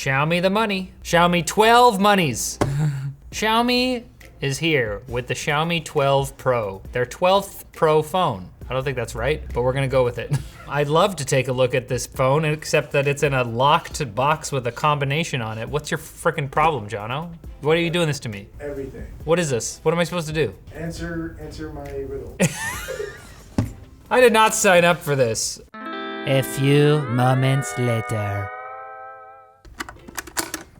Xiaomi the money. Xiaomi 12 monies. Xiaomi is here with the Xiaomi 12 Pro, their 12th Pro phone. I don't think that's right, but we're gonna go with it. I'd love to take a look at this phone, except that it's in a locked box with a combination on it. What's your frickin' problem, Jono? What are you doing this to me? Everything. What is this? What am I supposed to do? Answer my riddle. I did not sign up for this. A few moments later.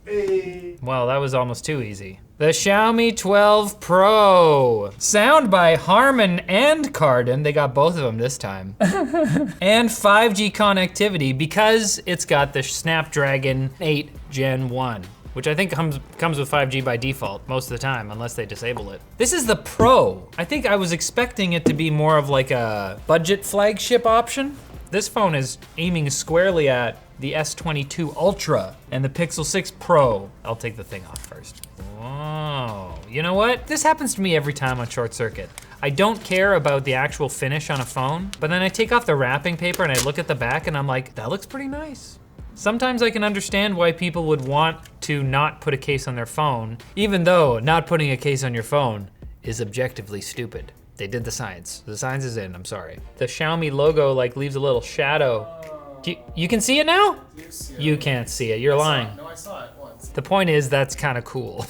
Hey. Well, that was almost too easy. The Xiaomi 12 Pro. Sound by Harman and Kardon. They got both of them this time. And 5G connectivity because it's got the Snapdragon 8 Gen 1, which I think comes with 5G by default most of the time, unless they disable it. This is the Pro. I think I was expecting it to be more of like a budget flagship option. This phone is aiming squarely at the S22 Ultra and the Pixel 6 Pro. I'll take the thing off first. Whoa, you know what? This happens to me every time on Short Circuit. I don't care about the actual finish on a phone, but then I take off the wrapping paper and I look at the back and I'm like, that looks pretty nice. Sometimes I can understand why people would want to not put a case on their phone, even though not putting a case on your phone is objectively stupid. They did the science. The science is in, I'm sorry. The Xiaomi logo like leaves a little shadow. You can see it now? You can't see it, you're lying. No, I saw it once. The point is that's kind of cool.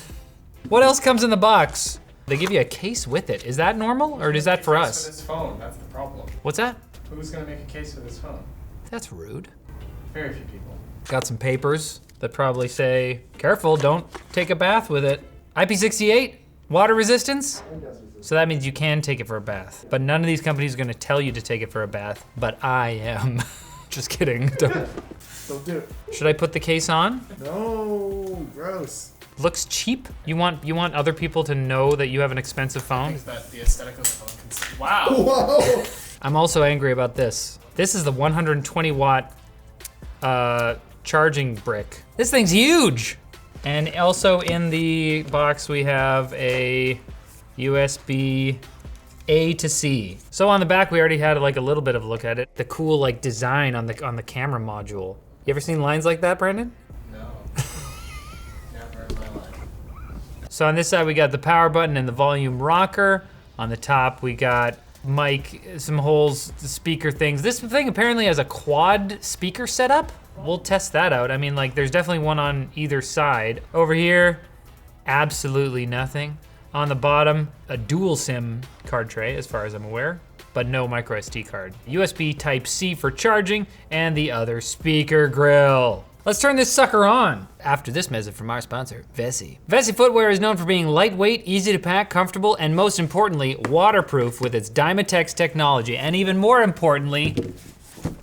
What else comes in the box? They give you a case with it. Is that normal or is that for us? For this phone, that's the problem. What's that? Who's gonna make a case for this phone? That's rude. Very few people. Got some papers that probably say, careful, don't take a bath with it. IP68, water resistance. So that means you can take it for a bath. But none of these companies are gonna tell you to take it for a bath, but I am. Just kidding. Don't do it. Should I put the case on? No, gross. Looks cheap. You want other people to know that you have an expensive phone? Is that the aesthetic of the phone? Wow. Whoa. I'm also angry about this. This is the 120 watt charging brick. This thing's huge. And also in the box we have a USB A to C. So on the back we already had like a little bit of a look at it. The cool like design on the camera module. You ever seen lines like that, Brandon? No. Never in my life. So on this side we got the power button and the volume rocker. On the top we got mic, some holes, the speaker things. This thing apparently has a quad speaker setup. We'll test that out. I mean, like there's definitely one on either side. Over here, absolutely nothing. On the bottom, a dual SIM card tray as far as I'm aware, but no micro SD card. USB Type-C for charging and the other speaker grill. Let's turn this sucker on. After this message from our sponsor, Vessi. Vessi footwear is known for being lightweight, easy to pack, comfortable, and most importantly, waterproof with its Dymatex technology, and even more importantly,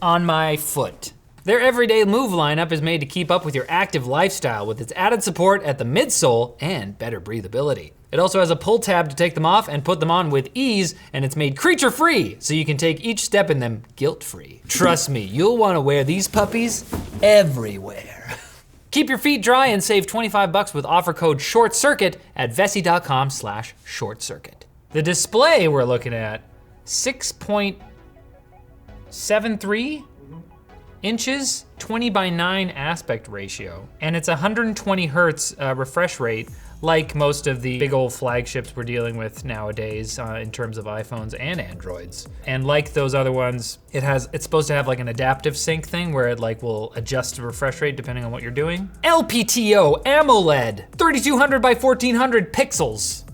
on my foot. Their everyday move lineup is made to keep up with your active lifestyle with its added support at the midsole and better breathability. It also has a pull tab to take them off and put them on with ease, and it's made creature-free, so you can take each step in them guilt-free. Trust me, you'll wanna wear these puppies everywhere. Keep your feet dry and save 25 bucks with offer code SHORTCIRCUIT at vessi.com/shortcircuit. The display we're looking at, 6.73 inches, 20:9 aspect ratio, and it's 120 hertz refresh rate, like most of the big old flagships we're dealing with nowadays in terms of iPhones and Androids. And like those other ones, it's supposed to have like an adaptive sync thing where it like will adjust the refresh rate depending on what you're doing. LPTO AMOLED, 3200 by 1400 pixels.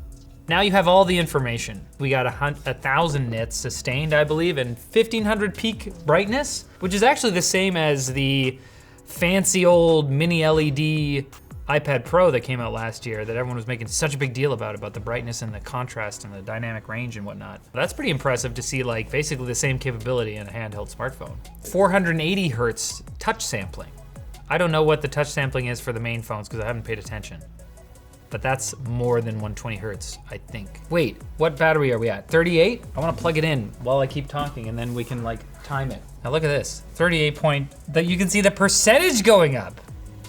Now you have all the information. We got 1,000 nits sustained, I believe, and 1500 peak brightness, which is actually the same as the fancy old mini LED iPad Pro that came out last year that everyone was making such a big deal about the brightness and the contrast and the dynamic range and whatnot. That's pretty impressive to see like basically the same capability in a handheld smartphone. 480 hertz touch sampling. I don't know what the touch sampling is for the main phones because I haven't paid attention. But that's more than 120 hertz, I think. Wait, what battery are we at? 38? I wanna plug it in while I keep talking and then we can like time it. Now look at this, 38 point, that you can see the percentage going up.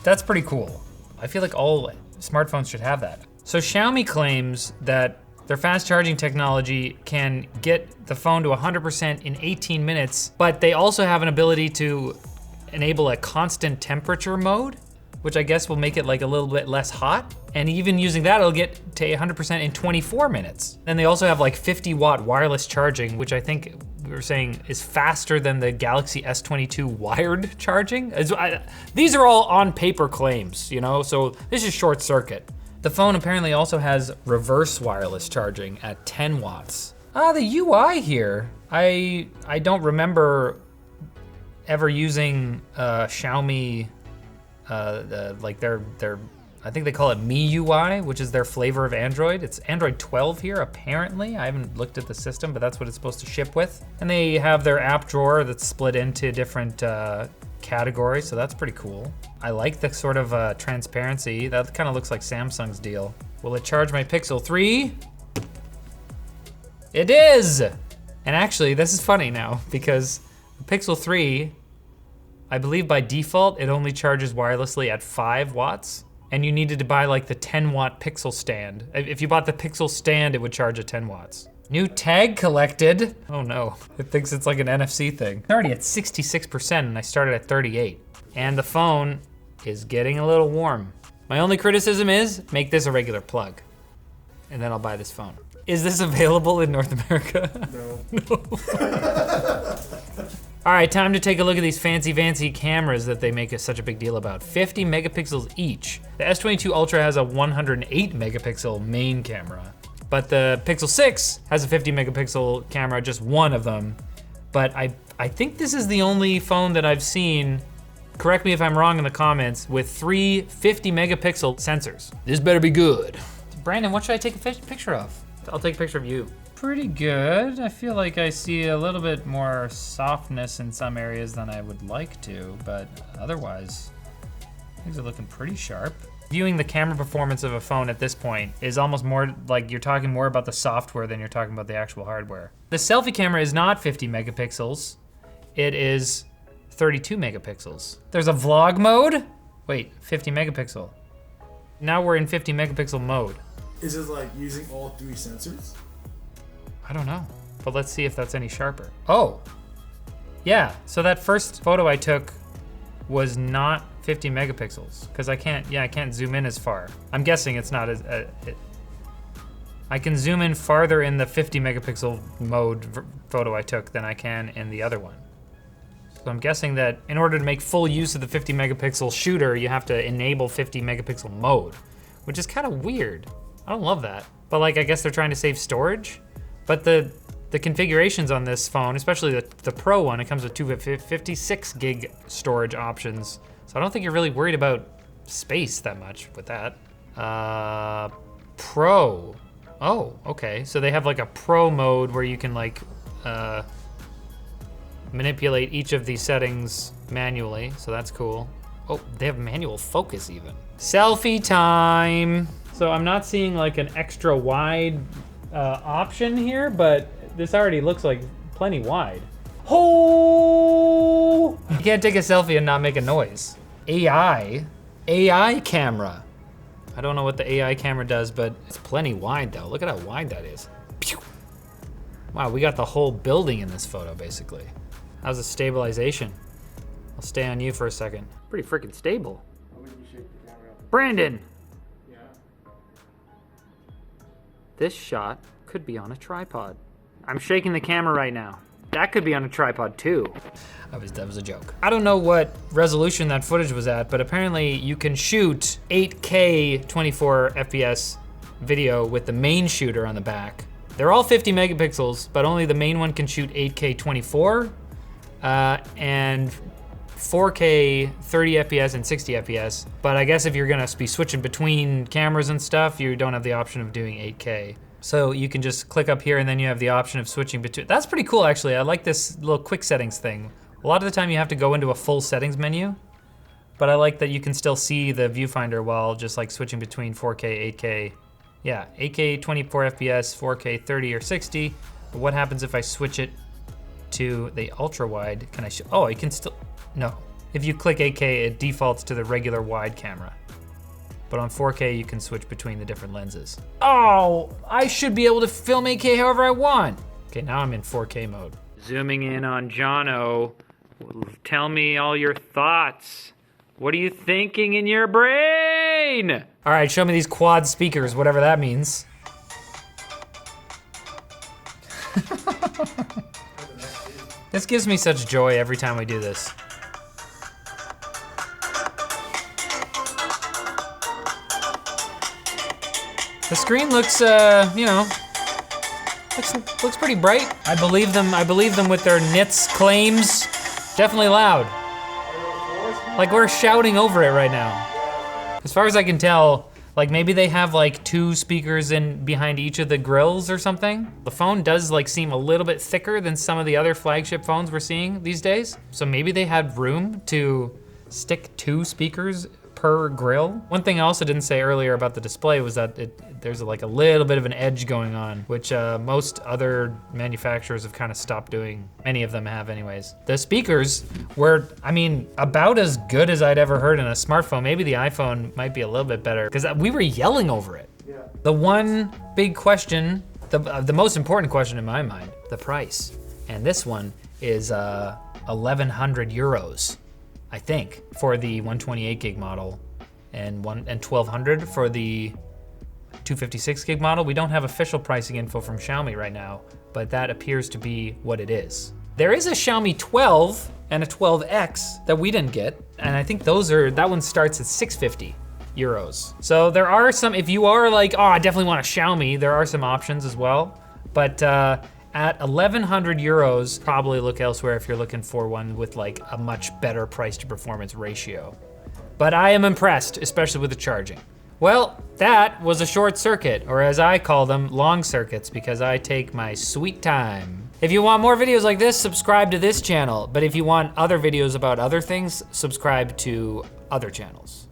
That's pretty cool. I feel like all smartphones should have that. So Xiaomi claims that their fast charging technology can get the phone to 100% in 18 minutes, but they also have an ability to enable a constant temperature mode. which I guess will make it like a little bit less hot. And even using that, it'll get to 100% in 24 minutes. And they also have like 50-watt wireless charging, which I think we were saying is faster than the Galaxy S22 wired charging. These are all on paper claims, you know? So this is short circuit. The phone apparently also has reverse wireless charging at 10 watts. The UI here, I don't remember ever using Xiaomi, like their I think they call it MIUI, which is their flavor of Android. It's Android 12 here, apparently. I haven't looked at the system, but that's what it's supposed to ship with. And they have their app drawer that's split into different categories, so that's pretty cool. I like the sort of transparency. That kind of looks like Samsung's deal. Will it charge my Pixel 3? It is! And actually, this is funny now, because the Pixel 3, I believe by default, it only charges wirelessly at 5 watts. And you needed to buy like the 10-watt Pixel stand. If you bought the Pixel stand, it would charge at 10 watts. New tag collected. Oh no, it thinks it's like an NFC thing. It's already at 66% and I started at 38. And the phone is getting a little warm. My only criticism is, make this a regular plug. And then I'll buy this phone. Is this available in North America? No. No. All right, time to take a look at these fancy cameras that they make such a big deal about. 50 megapixels each. The S22 Ultra has a 108 megapixel main camera, but the Pixel 6 has a 50 megapixel camera, just one of them. But I think this is the only phone that I've seen, correct me if I'm wrong in the comments, with 3 50 megapixel sensors. This better be good. Brandon, what should I take a picture of? I'll take a picture of you. Pretty good. I feel like I see a little bit more softness in some areas than I would like to, but otherwise, things are looking pretty sharp. Viewing the camera performance of a phone at this point is almost more like you're talking more about the software than you're talking about the actual hardware. The selfie camera is not 50 megapixels. It is 32 megapixels. There's a vlog mode. Wait, 50 megapixel. Now we're in 50 megapixel mode. Is it like using all 3 sensors? I don't know, but let's see if that's any sharper. Oh, yeah, so that first photo I took was not 50 megapixels, because I can't zoom in as far. I'm guessing it's not as, I can zoom in farther in the 50 megapixel mode photo I took than I can in the other one. So I'm guessing that in order to make full use of the 50 megapixel shooter, you have to enable 50 megapixel mode, which is kind of weird. I don't love that, but like I guess they're trying to save storage. But the configurations on this phone, especially the Pro one, it comes with 256 gig storage options. So I don't think you're really worried about space that much with that. Pro. Oh, okay. So they have like a Pro mode where you can like manipulate each of these settings manually. So that's cool. Oh, they have manual focus even. Selfie time. So I'm not seeing like an extra wide option here, but this already looks like plenty wide. Oh! You can't take a selfie and not make a noise. AI camera. I don't know what the AI camera does, but it's plenty wide though. Look at how wide that is. Pew! Wow, we got the whole building in this photo basically. How's the stabilization? I'll stay on you for a second. Pretty freaking stable. How would you shake the camera up? Brandon! Yeah. This shot could be on a tripod. I'm shaking the camera right now. That could be on a tripod too. That was a joke. I don't know what resolution that footage was at, but apparently you can shoot 8K 24 FPS video with the main shooter on the back. They're all 50 megapixels, but only the main one can shoot 8K 24 and 4K 30 FPS and 60 FPS. But I guess if you're gonna be switching between cameras and stuff, you don't have the option of doing 8K. So you can just click up here and then you have the option of switching between. That's pretty cool actually. I like this little quick settings thing. A lot of the time you have to go into a full settings menu, but I like that you can still see the viewfinder while just like switching between 4K, 8K. Yeah, 8K 24 FPS, 4K 30 or 60. But what happens if I switch it to the ultra wide? Can I oh, I can still, no. If you click 8K, it defaults to the regular wide camera. But on 4K, you can switch between the different lenses. Oh, I should be able to film 8K however I want. Okay, now I'm in 4K mode. Zooming in on Jono. Tell me all your thoughts. What are you thinking in your brain? All right, show me these quad speakers, whatever that means. This gives me such joy every time we do this. The screen looks, you know, looks pretty bright. I believe them with their nits claims. Definitely loud. Like we're shouting over it right now. As far as I can tell, like maybe they have like 2 speakers in behind each of the grills or something. The phone does like seem a little bit thicker than some of the other flagship phones we're seeing these days. So maybe they had room to stick 2 speakers per grill. One thing I also didn't say earlier about the display was that there's like a little bit of an edge going on, which most other manufacturers have kind of stopped doing. Many of them have anyways. The speakers were, I mean, about as good as I'd ever heard in a smartphone. Maybe the iPhone might be a little bit better because we were yelling over it. Yeah. The one big question, the most important question in my mind, the price. And this one is 1,100 euros. I think, for the 128 gig model and 1,200 for the 256 gig model. We don't have official pricing info from Xiaomi right now, but that appears to be what it is. There is a Xiaomi 12 and a 12X that we didn't get, and I think that one starts at 650 euros. So there are some, if you are like, oh, I definitely want a Xiaomi, there are some options as well, but at 1,100 euros, probably look elsewhere if you're looking for one with like a much better price to performance ratio. But I am impressed, especially with the charging. Well, that was a short circuit, or as I call them, long circuits, because I take my sweet time. If you want more videos like this, subscribe to this channel. But if you want other videos about other things, subscribe to other channels.